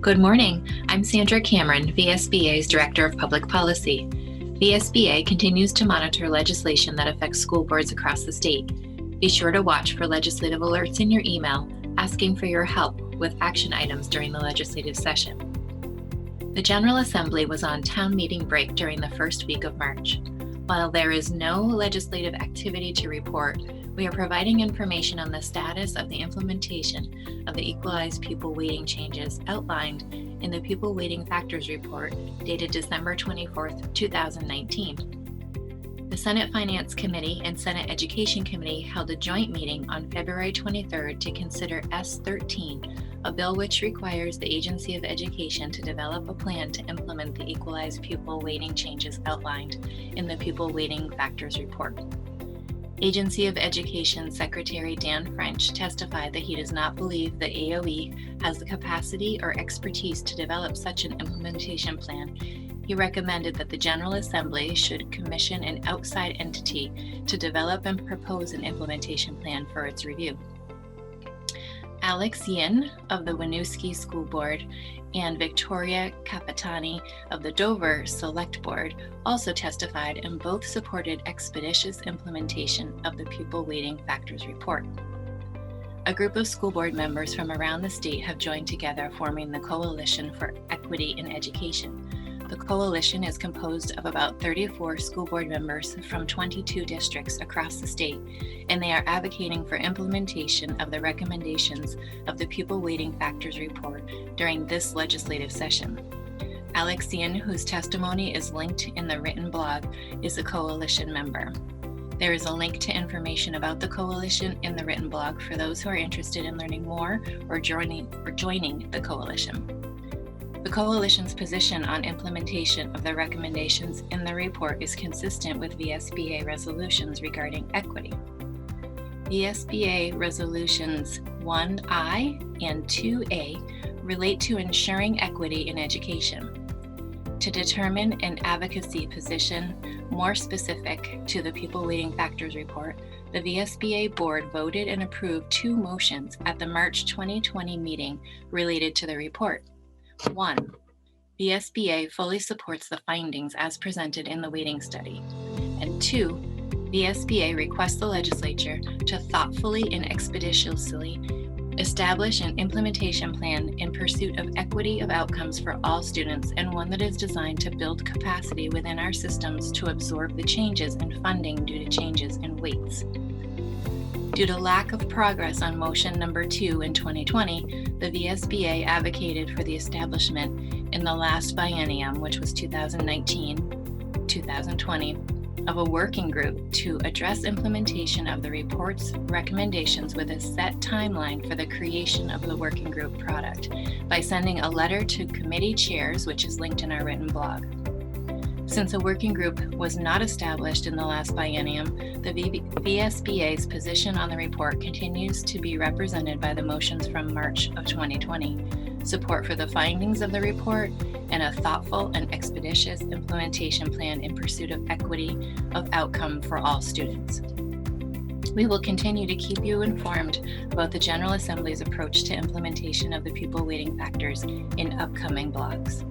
Good morning. I'm Sandra Cameron, VSBA's Director of Public Policy. VSBA continues to monitor legislation that affects school boards across the state. Be sure to watch for legislative alerts in your email asking for your help with action items during the legislative session. The General Assembly was on town meeting break during the first week of March. While there is no legislative activity to report, we are providing information on the status of the implementation of the equalized pupil weighting changes outlined in the Pupil Weighting Factors Report dated December 24, 2019. The Senate Finance Committee and Senate Education Committee held a joint meeting on February 23rd to consider S13, a bill which requires the Agency of Education to develop a plan to implement the equalized pupil weighting changes outlined in the Pupil Weighting Factors Report. Agency of Education Secretary Dan French testified that he does not believe the AOE has the capacity or expertise to develop such an implementation plan. He recommended that the General Assembly should commission an outside entity to develop and propose an implementation plan for its review. Alex Yin of the Winooski School Board and Victoria Capitani of the Dover Select Board also testified and both supported expeditious implementation of the Pupil Weighting Factors Report. A group of school board members from around the state have joined together, forming the Coalition for Equity in Education. The coalition is composed of about 34 school board members from 22 districts across the state, and they are advocating for implementation of the recommendations of the Pupil Weighting Factors Report during this legislative session. Alex Yin, whose testimony is linked in the written blog, is a coalition member. There is a link to information about the coalition in the written blog for those who are interested in learning more or joining the coalition. The coalition's position on implementation of the recommendations in the report is consistent with VSBA resolutions regarding equity. VSBA resolutions 1I and 2A relate to ensuring equity in education. To determine an advocacy position more specific to the Pupil Weighting Factors Report, the VSBA board voted and approved two motions at the March 2020 meeting related to the report. 1. VSBA fully supports the findings as presented in the weighting study. And 2. VSBA requests the legislature to thoughtfully and expeditiously establish an implementation plan in pursuit of equity of outcomes for all students, and one that is designed to build capacity within our systems to absorb the changes in funding due to changes in weights. Due to lack of progress on motion number 2 in 2020, the VSBA advocated for the establishment in the last biennium, which was 2019-2020, of a working group to address implementation of the report's recommendations with a set timeline for the creation of the working group product by sending a letter to committee chairs, which is linked in our written blog. Since a working group was not established in the last biennium, the VSBA's position on the report continues to be represented by the motions from March of 2020, support for the findings of the report, and a thoughtful and expeditious implementation plan in pursuit of equity of outcome for all students. We will continue to keep you informed about the General Assembly's approach to implementation of the pupil weighting factors in upcoming blogs.